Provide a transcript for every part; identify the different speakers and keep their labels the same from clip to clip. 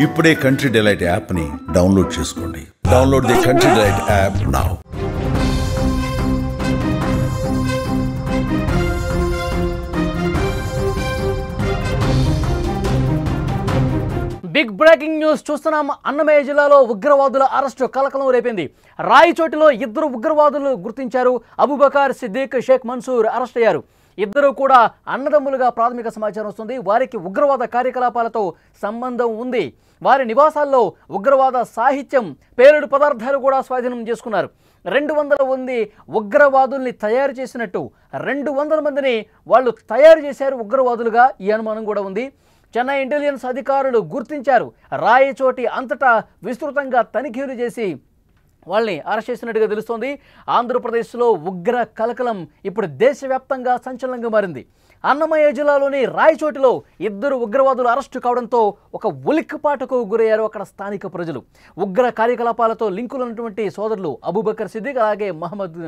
Speaker 1: ఇప్పుడే Country Delight యాప్ని download చేసుకోండి. Download the Country Delight app now.
Speaker 2: Big breaking news చూస్తున్నాం. అన్నమయ్య జిల్లాలో ఉగ్రవాదుల అరెస్టు కలకలం రేపింది. రాయచోటిలో ఇద్దరు ఉగ్రవాదులు గుర్తించారు. అబూబకర్ సిద్దిక్, షేక్ మన్సూర్ అరెస్ట్ అయ్యారు. ఇద్దరు కూడా అన్నదమ్ములుగా ప్రాథమిక సమాచారం వస్తుంది. వారికి ఉగ్రవాద కార్యకలాపాలతో సంబంధం ఉంది. వారి నివాసాల్లో ఉగ్రవాద సాహిత్యం, పేలుడు పదార్థాలు కూడా స్వాధీనం చేసుకున్నారు. 200 మంది ఉగ్రవాదుల్ని తయారు చేసినట్టు 200 మందిని వాళ్ళు తయారు చేశారు ఉగ్రవాదులుగా. ఈ అనుమానం కూడా ఉంది. చెన్నై ఇంటెలిజెన్స్ అధికారులు గుర్తించారు. రాయచోటి అంతటా విస్తృతంగా తనిఖీలు చేసి వాళ్ళని అరెస్ట్ చేసినట్టుగా తెలుస్తోంది. ఆంధ్రప్రదేశ్లో ఉగ్ర కలకలం ఇప్పుడు దేశవ్యాప్తంగా సంచలనంగా మారింది. అన్నమయ్య జిల్లాలోని రాయచోటిలో ఇద్దరు ఉగ్రవాదులు అరెస్టు కావడంతో ఒక ఉలిక్కిపాటుకు గురయ్యారు అక్కడ స్థానిక ప్రజలు. ఉగ్ర కార్యకలాపాలతో లింకులు ఉన్నటువంటి సోదరులు అబూబకర్ సిద్దిక్ అలాగే మహమ్మద్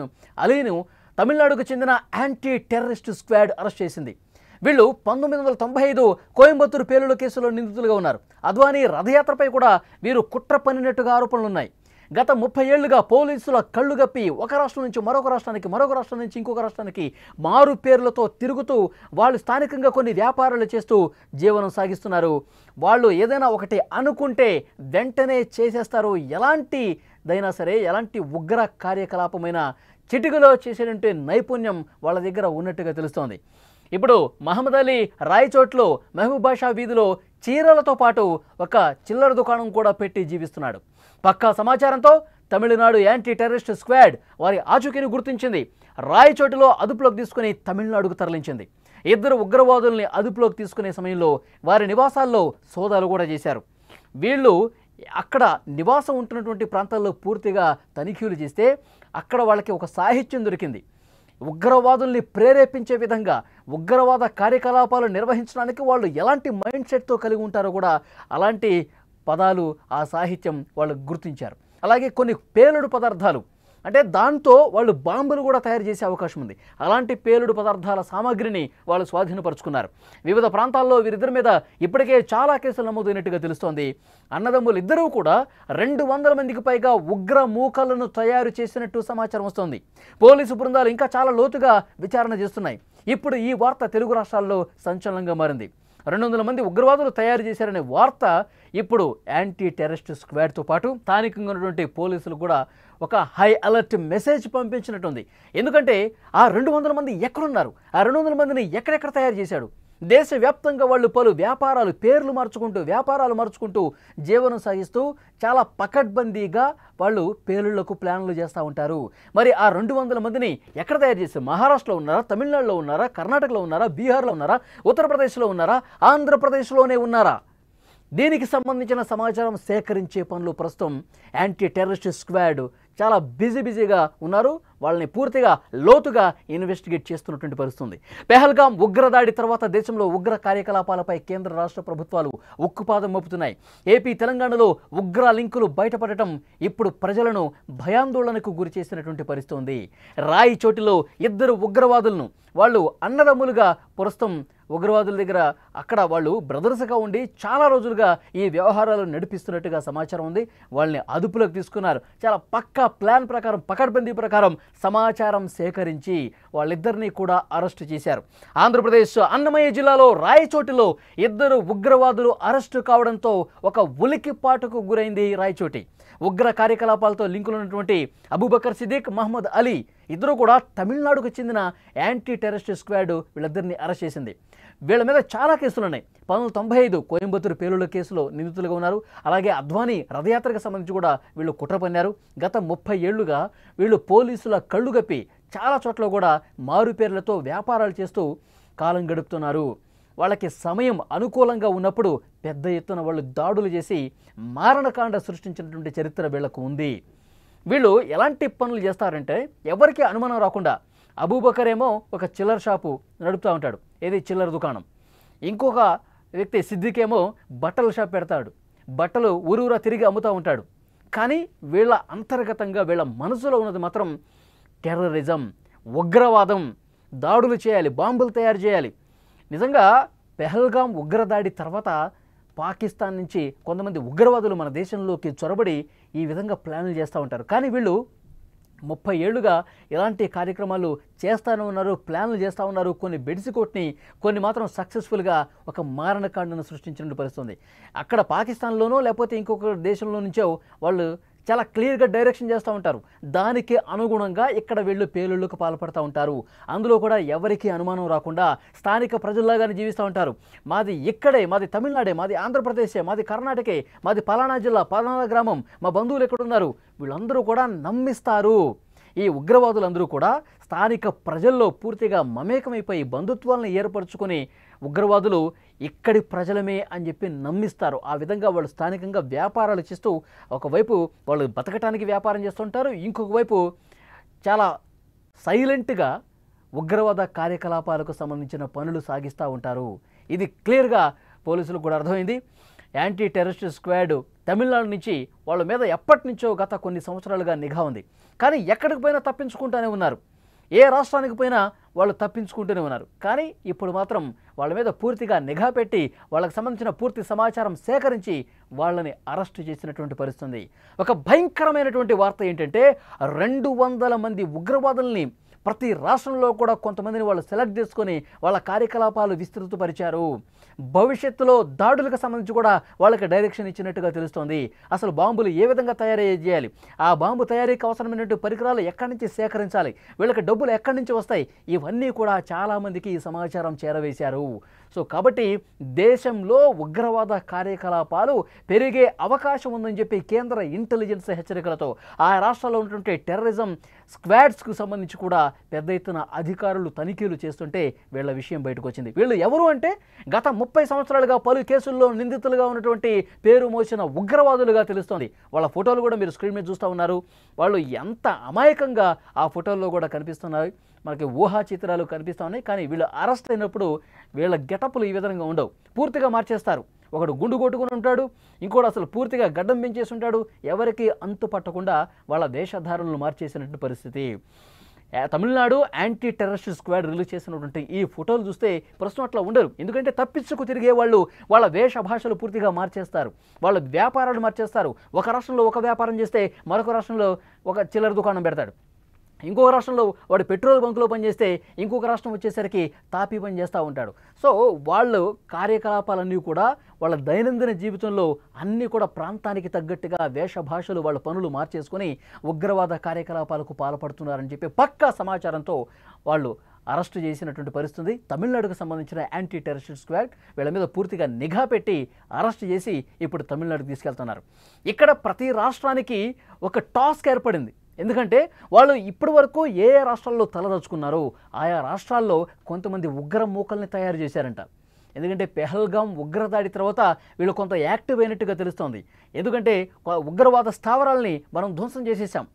Speaker 2: అలీను తమిళనాడుకు చెందిన యాంటీ టెర్రరిస్ట్ స్క్వాడ్ అరెస్ట్ చేసింది. వీళ్ళు 1995 కోయంబత్తూరు పేలుడు కేసులో నిందితులుగా ఉన్నారు. అద్వానీ రథయాత్రపై కూడా వీరు కుట్ర పన్నినట్టుగా ఆరోపణలున్నాయి. గత 30 ఏళ్లుగా పోలీసుల కళ్ళు గప్పి ఒక రాష్ట్రం నుంచి మరొక రాష్ట్రానికి, మరొక రాష్ట్రం నుంచి ఇంకొక రాష్ట్రానికి మారు పేర్లతో తిరుగుతూ వాళ్ళు స్థానికంగా కొన్ని వ్యాపారాలు చేస్తూ జీవనం సాగిస్తున్నారు. వాళ్ళు ఏదైనా ఒకటి అనుకుంటే వెంటనే చేసేస్తారు. ఎలాంటిదైనా సరే, ఎలాంటి ఉగ్ర కార్యకలాపమైన చిటికలో చేసేటువంటి నైపుణ్యం వాళ్ళ దగ్గర ఉన్నట్టుగా తెలుస్తోంది. ఇప్పుడు మహమ్మద్ అలీ రాయచోట్లో మహబూబ్ బాషా వీధిలో చీరలతో పాటు ఒక చిల్లర దుకాణం కూడా పెట్టి జీవిస్తున్నాడు. పక్కా సమాచారంతో తమిళనాడు యాంటీ టెర్రరిస్ట్ స్క్వాడ్ వారి ఆచూకీని గుర్తించింది. రాయచోటిలో అదుపులోకి తీసుకుని తమిళనాడుకు తరలించింది. ఇద్దరు ఉగ్రవాదుల్ని అదుపులోకి తీసుకునే సమయంలో వారి నివాసాల్లో సోదాలు కూడా చేశారు. వీళ్ళు అక్కడ నివాసం ఉంటున్నటువంటి ప్రాంతాల్లో పూర్తిగా తనిఖీలు చేస్తే అక్కడ వాళ్ళకి ఒక సాహిత్యం దొరికింది. ఉగ్రవాదుల్ని ప్రేరేపించే విధంగా ఉగ్రవాద కార్యకలాపాలు నిర్వహించడానికి వాళ్ళు ఎలాంటి మైండ్ సెట్తో కలిగి ఉంటారో కూడా అలాంటి పదాలు, ఆ సాహిత్యం వాళ్ళు గుర్తించారు. అలాగే కొన్ని పేలుడు పదార్థాలు, అంటే దాంతో వాళ్ళు బాంబులు కూడా తయారు చేసే అవకాశం ఉంది. అలాంటి పేలుడు పదార్థాల సామాగ్రిని వాళ్ళు స్వాధీనపరుచుకున్నారు. వివిధ ప్రాంతాల్లో వీరిద్దరి మీద ఇప్పటికే చాలా కేసులు నమోదైనట్టుగా తెలుస్తోంది. అన్నదమ్ములు ఇద్దరూ కూడా 200 మందికి పైగా ఉగ్ర మూకలను తయారు చేసినట్టు సమాచారం వస్తోంది. పోలీసు బృందాలు ఇంకా చాలా లోతుగా విచారణ చేస్తున్నాయి. ఇప్పుడు ఈ వార్త తెలుగు రాష్ట్రాల్లో సంచలనంగా మారింది. 200 మంది ఉగ్రవాదులు తయారు చేశారనే వార్త ఇప్పుడు యాంటీ టెర్రరిస్ట్ స్క్వాడ్తో పాటు స్థానికంగా ఉన్నటువంటి పోలీసులు కూడా ఒక హై అలర్ట్ మెసేజ్ పంపించినట్టుంది. ఎందుకంటే ఆ 200 మంది ఎక్కడున్నారు, ఆ 200 మందిని ఎక్కడెక్కడ తయారు చేశాడు, దేశవ్యాప్తంగా వాళ్ళు పలు వ్యాపారాలు పేర్లు మార్చుకుంటూ జీవనం సాగిస్తూ చాలా పకడ్బందీగా వాళ్ళు పేలుళ్లకు ప్లాన్లు చేస్తూ ఉంటారు. మరి ఆ 200 మందిని ఎక్కడ తయారు చేశారు? మహారాష్ట్రలో ఉన్నారా, తమిళనాడులో ఉన్నారా, కర్ణాటకలో ఉన్నారా, బీహార్లో ఉన్నారా, ఉత్తరప్రదేశ్లో ఉన్నారా, ఆంధ్రప్రదేశ్లోనే ఉన్నారా? దీనికి సంబంధించిన సమాచారం సేకరించే పనులు ప్రస్తుతం యాంటీ టెర్రరిస్ట్ స్క్వాడ్ చాలా బిజీగా ఉన్నారు. వాళ్ళని పూర్తిగా లోతుగా ఇన్వెస్టిగేట్ చేస్తున్నటువంటి పరిస్థితుంది. పెహల్గాం ఉగ్రదాడి తర్వాత దేశంలో ఉగ్ర కార్యకలాపాలపై కేంద్ర రాష్ట్ర ప్రభుత్వాలు ఉక్కుపాదం మోపుతున్నాయి. ఏపీ, తెలంగాణలో ఉగ్ర లింకులు బయటపడటం ఇప్పుడు ప్రజలను భయాందోళనకు గురి చేసినటువంటి పరిస్థితి ఉంది. రాయచోటిలో ఇద్దరు ఉగ్రవాదులను వాళ్ళు అన్నదమ్ములుగా ప్రస్తుతం ఉగ్రవాదుల దగ్గర అక్కడ వాళ్ళు బ్రదర్స్గా ఉండి చాలా రోజులుగా ఈ వ్యవహారాలు నడిపిస్తున్నట్టుగా సమాచారం ఉంది. వాళ్ళని అదుపులోకి తీసుకున్నారు. చాలా పక్కా ప్లాన్ ప్రకారం, పకడ్బందీ ప్రకారం సమాచారం సేకరించి వాళ్ళిద్దరినీ కూడా అరెస్టు చేశారు. ఆంధ్రప్రదేశ్ అన్నమయ్య జిల్లాలో రాయచోటిలో ఇద్దరు ఉగ్రవాదులు అరెస్టు కావడంతో ఒక ఉలికిపాటుకు గురైంది రాయచోటి. ఉగ్ర కార్యకలాపాలతో లింకులు ఉన్నటువంటి అబూబకర్ సిద్దిక్, మహమ్మద్ అలీ ఇద్దరు కూడా తమిళనాడుకు చెందిన యాంటీ టెర్రరిస్ట్ స్క్వాడ్ వీళ్ళిద్దరిని అరెస్ట్ చేసింది. వీళ్ళ మీద చాలా కేసులు ఉన్నాయి. 1995 కోయంబత్తూరు పేలుళ్ల కేసులో నిందితులుగా ఉన్నారు. అలాగే అద్వానీ రథయాత్రకు సంబంధించి కూడా వీళ్ళు కుట్ర పన్నారు. గత 30 ఏళ్లుగా వీళ్ళు పోలీసుల కళ్ళు గప్పి చాలా చోట్ల కూడా మారు పేర్లతో వ్యాపారాలు చేస్తూ కాలం గడుపుతున్నారు. వాళ్ళకి సమయం అనుకూలంగా ఉన్నప్పుడు పెద్ద ఎత్తున వాళ్ళు దాడులు చేసి మారణకాండ సృష్టించినటువంటి చరిత్ర వీళ్లకు ఉంది. వీళ్ళు ఎలాంటి పనులు చేస్తారంటే ఎవరికి అనుమానం రాకుండా, అబూబకర్ ఏమో ఒక చిల్లర షాపు నడుపుతూ ఉంటాడు, ఏది చిల్లర దుకాణం. ఇంకొక వ్యక్తి సిద్దిక్ ఏమో బట్టల షాప్ పెడతాడు, బట్టలు ఊరూరా తిరిగి అమ్ముతూ ఉంటాడు. కానీ వీళ్ళ అంతర్గతంగా వీళ్ళ మనసులో ఉన్నది మాత్రం టెర్రరిజం, ఉగ్రవాదం, దాడులు చేయాలి, బాంబులు తయారు చేయాలి. నిజంగా పెహల్గాం ఉగ్రదాడి తర్వాత పాకిస్తాన్ నుంచి కొంతమంది ఉగ్రవాదులు మన దేశంలోకి చొరబడి ఈ విధంగా ప్లాన్లు చేస్తూ ఉంటారు. కానీ వీళ్ళు 30 ఏళ్లుగా ఇలాంటి కార్యక్రమాలు చేస్తూనే ఉన్నారు, ప్లాన్లు చేస్తూ ఉన్నారు. కొన్ని బెడిసికొట్ని, కొన్ని మాత్రం సక్సెస్ఫుల్గా ఒక మారణకాండను సృష్టించిన పరిస్థితుంది. అక్కడ పాకిస్తాన్లోనో లేకపోతే ఇంకొక దేశంలో నుంచో వాళ్ళు చాలా క్లియర్గా డైరెక్షన్ చేస్తూ ఉంటారు. దానికి అనుగుణంగా ఇక్కడ వీళ్ళు పేలుళ్లకు పాల్పడుతూ ఉంటారు. అందులో కూడా ఎవరికి అనుమానం రాకుండా స్థానిక ప్రజల్లాగానే జీవిస్తూ ఉంటారు. మాది ఇక్కడే, మాది తమిళనాడే, మాది ఆంధ్రప్రదేశే, మాది కర్ణాటకే, మాది పలానా జిల్లా, పలానా గ్రామం, మా బంధువులు ఎక్కడున్నారు, వీళ్ళందరూ కూడా నమ్మిస్తారు. ఈ ఉగ్రవాదులందరూ కూడా స్థానిక ప్రజల్లో పూర్తిగా మమేకమైపోయి బంధుత్వాలను ఏర్పరచుకొని ఉగ్రవాదులు ఇక్కడి ప్రజలమే అని చెప్పి నమ్మిస్తారు. ఆ విధంగా వాళ్ళు స్థానికంగా వ్యాపారాలు చేస్తూ ఒకవైపు వాళ్ళు బతకటానికి వ్యాపారం చేస్తుంటారు, ఇంకొక వైపు చాలా సైలెంట్గా ఉగ్రవాద కార్యకలాపాలకు సంబంధించిన పనులు సాగిస్తూ ఉంటారు. ఇది క్లియర్గా పోలీసులకు కూడా అర్థమైంది. యాంటీ టెర్రరిస్ట్ స్క్వాడ్ తమిళనాడు నుంచి వాళ్ళ మీద ఎప్పటి నుంచో గత కొన్ని సంవత్సరాలుగా నిఘా ఉంది. కానీ ఎక్కడికి పోయినా తప్పించుకుంటూనే ఉన్నారు. ఏ రాష్ట్రానికి పోయినా వాళ్ళు తప్పించుకుంటూనే ఉన్నారు. కానీ ఇప్పుడు మాత్రం వాళ్ళ మీద పూర్తిగా నిఘా పెట్టి వాళ్ళకి సంబంధించిన పూర్తి సమాచారం సేకరించి వాళ్ళని అరెస్ట్ చేసినటువంటి పరిస్థితి. ఒక భయంకరమైనటువంటి వార్త ఏంటంటే 200 మంది ఉగ్రవాదుల్ని ప్రతి రాష్ట్రంలో కూడా కొంతమందిని వాళ్ళు సెలెక్ట్ చేసుకొని వాళ్ళ కార్యకలాపాలు విస్తృతపరిచారు. భవిష్యత్తులో దాడులకు సంబంధించి కూడా వాళ్ళకి డైరెక్షన్ ఇచ్చినట్టుగా తెలుస్తోంది. అసలు బాంబులు ఏ విధంగా తయారు చేయాలి, ఆ బాంబు తయారీకి అవసరమైనటువంటి పరికరాలు ఎక్కడి నుంచి సేకరించాలి, వీళ్ళకి డబ్బులు ఎక్కడి నుంచి వస్తాయి, ఇవన్నీ కూడా చాలామందికి ఈ సమాచారం చేరవేశారు. సో కాబట్టి దేశంలో ఉగ్రవాద కార్యకలాపాలు పెరిగే అవకాశం ఉందని చెప్పి కేంద్ర ఇంటెలిజెన్స్ హెచ్చరికలతో ఆ రాష్ట్రాల్లో ఉన్నటువంటి టెర్రరిజం స్క్వాడ్స్కు సంబంధించి కూడా పెద్ద ఎత్తున అధికారులు తనిఖీలు చేస్తుంటే వీళ్ళ విషయం బయటకు వచ్చింది. వీళ్ళు ఎవరు అంటే గత 30 సంవత్సరాలుగా పలు కేసుల్లో నిందితులుగా ఉన్నటువంటి పేరు మోసిన ఉగ్రవాదులుగా తెలుస్తోంది. వాళ్ళ ఫోటోలు కూడా మీరు స్క్రీన్ మీద చూస్తూ ఉన్నారు. వాళ్ళు ఎంత అమాయకంగా ఆ ఫోటోల్లో కూడా కనిపిస్తున్నాయి, మనకి ఊహా చిత్రాలు కనిపిస్తూ ఉన్నాయి. కానీ వీళ్ళు అరెస్ట్ అయినప్పుడు వీళ్ళ గెటప్లు ఈ విధంగా ఉండవు, పూర్తిగా మార్చేస్తారు. ఒకడు గుండు కొట్టుకుని ఉంటాడు, ఇంకోటి అసలు పూర్తిగా గడ్డం పెంచేసి ఉంటాడు. ఎవరికి అంతు పట్టకుండా వాళ్ళ వేషధారణలు మార్చేసినటువంటి పరిస్థితి. Tamil Nadu anti terrorist squad release చేసినటువంటి ఈ ఫోటోలు చూస్తే ప్రస్తుతం అట్లా ఉండరు. ఎందుకంటే తప్పించుకు తిరిగే వాళ్ళు వాళ్ళ వేష భాషలు పూర్తిగా మార్చేస్తారు, వాళ్ళ వ్యాపారాలు మార్చేస్తారు. ఒక రాష్ట్రంలో ఒక వ్యాపారం చేస్తే మరొక రాష్ట్రంలో ఒక చిల్లర దుకాణం పెడతాడు, ఇంకొక రాష్ట్రంలో వాడు పెట్రోల్ బంకులో పనిచేస్తే ఇంకొక రాష్ట్రం వచ్చేసరికి తాపీ పని చేస్తూ ఉంటాడు. సో వాళ్ళు కార్యకలాపాలన్నీ కూడా వాళ్ళ దైనందిన జీవితంలో అన్నీ కూడా ప్రాంతానికి తగ్గట్టుగా వేష భాషలు వాళ్ళ పనులు మార్చేసుకొని ఉగ్రవాద కార్యకలాపాలకు పాల్పడుతున్నారని చెప్పి పక్కా సమాచారంతో వాళ్ళు అరెస్టు చేసినటువంటి పరిస్థితి. తమిళనాడుకు సంబంధించిన యాంటీ టెర్రరిస్ట్ స్క్వాడ్ వీళ్ళ మీద పూర్తిగా నిఘా పెట్టి అరెస్ట్ చేసి ఇప్పుడు తమిళనాడుకు తీసుకెళ్తున్నారు. ఇక్కడ ప్రతి రాష్ట్రానికి ఒక టాస్క్ ఏర్పడింది. ఎందుకంటే వాళ్ళు ఇప్పటి వరకు ఏ రాష్ట్రాల్లో తలదచుకున్నారో ఆయా రాష్ట్రాల్లో కొంతమంది ఉగ్ర మూకల్ని తయారు చేశారంట. ఎందుకంటే పెహల్గాం ఉగ్రదాడి తర్వాత వీళ్ళు కొంత యాక్టివ్ అయినట్టుగా తెలుస్తోంది. ఎందుకంటే ఉగ్రవాద స్థావరాలని మనం ధ్వంసం చేసేసాం,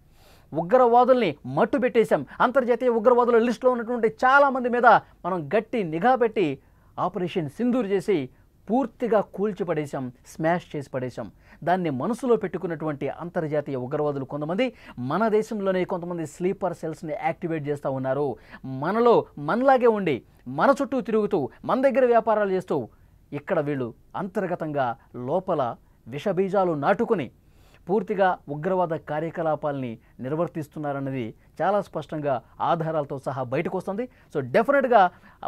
Speaker 2: ఉగ్రవాదుల్ని మట్టు పెట్టేశాం. అంతర్జాతీయ ఉగ్రవాదుల లిస్టులో ఉన్నటువంటి చాలామంది మీద మనం గట్టి నిఘా పెట్టి ఆపరేషన్ సింధూర్ చేసి పూర్తిగా కూల్చిపడేశాం, స్మాష్ చేసి పడేశాం. దాన్ని మనసులో పెట్టుకున్నటువంటి అంతర్జాతీయ ఉగ్రవాదులు కొంతమంది మన దేశంలోనే కొంతమంది స్లీపర్ సెల్స్ని యాక్టివేట్ చేస్తూ ఉన్నారు. మనలాగే ఉండి మన చుట్టూ తిరుగుతూ మన దగ్గర వ్యాపారాలు చేస్తూ ఇక్కడ వీళ్ళు అంతర్గతంగా లోపల విషబీజాలు నాటుకుని పూర్తిగా ఉగ్రవాద కార్యకలాపాలని నిర్వర్తిస్తున్నారన్నది చాలా స్పష్టంగా ఆధారాలతో సహా బయటకు వస్తుంది. సో డెఫినెట్గా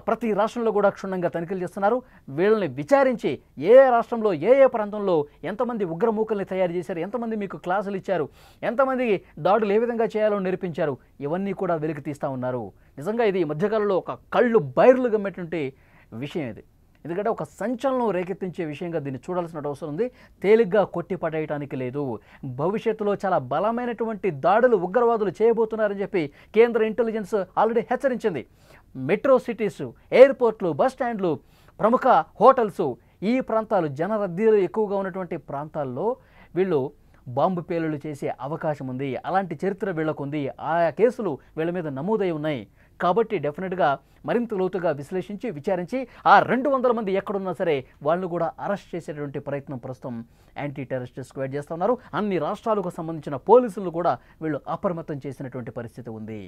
Speaker 2: ప్రతి రాష్ట్రంలో కూడా క్షుణ్ణంగా తనిఖీలు చేస్తున్నారు. వీళ్ళని విచారించి ఏ రాష్ట్రంలో ఏ ప్రాంతంలో ఎంతమంది ఉగ్రమూకల్ని తయారు చేశారు, ఎంతమంది మీకు క్లాసులు ఇచ్చారు, ఎంతమంది దాడులు ఏ విధంగా చేయాలో నేర్పించారు, ఇవన్నీ కూడా వెలికి తీస్తూ ఉన్నారు. నిజంగా ఇది ఈ మధ్యకాలంలో ఒక కళ్ళు బైర్లు గమ్మేటువంటి విషయం ఇది. ఎందుకంటే ఒక సంచలనం రేకెత్తించే విషయంగా దీన్ని చూడాల్సిన అవసరం ఉంది. తేలిగ్గా కొట్టిపడేయటానికి లేదు. భవిష్యత్తులో చాలా బలమైనటువంటి దాడులు ఉగ్రవాదులు చేయబోతున్నారని చెప్పి కేంద్ర ఇంటెలిజెన్స్ ఆల్రెడీ హెచ్చరించింది. మెట్రో సిటీస్, ఎయిర్పోర్ట్లు, బస్ స్టాండ్లు, ప్రముఖ హోటల్స్, ఈ ప్రాంతాలు జనరద్దీలు ఎక్కువగా ఉన్నటువంటి ప్రాంతాల్లో వీళ్ళు బాంబు పేలుళ్లు చేసే అవకాశం ఉంది. అలాంటి చరిత్ర వీళ్ళకు ఉంది. ఆయా కేసులు వీళ్ళ మీద నమోదై ఉన్నాయి. కాబట్టి డెఫినెట్గా మరింత లోతుగా విశ్లేషించి విచారించి ఆ 200 మంది ఎక్కడున్నా సరే వాళ్ళు కూడా అరెస్ట్ చేసేటువంటి ప్రయత్నం ప్రస్తుతం యాంటీ టెర్రరిస్ట్ స్క్వాడ్ చేస్తున్నారు. అన్ని రాష్ట్రాలకు సంబంధించిన పోలీసులు కూడా వీళ్ళు అప్రమత్తం చేసినటువంటి పరిస్థితి ఉంది.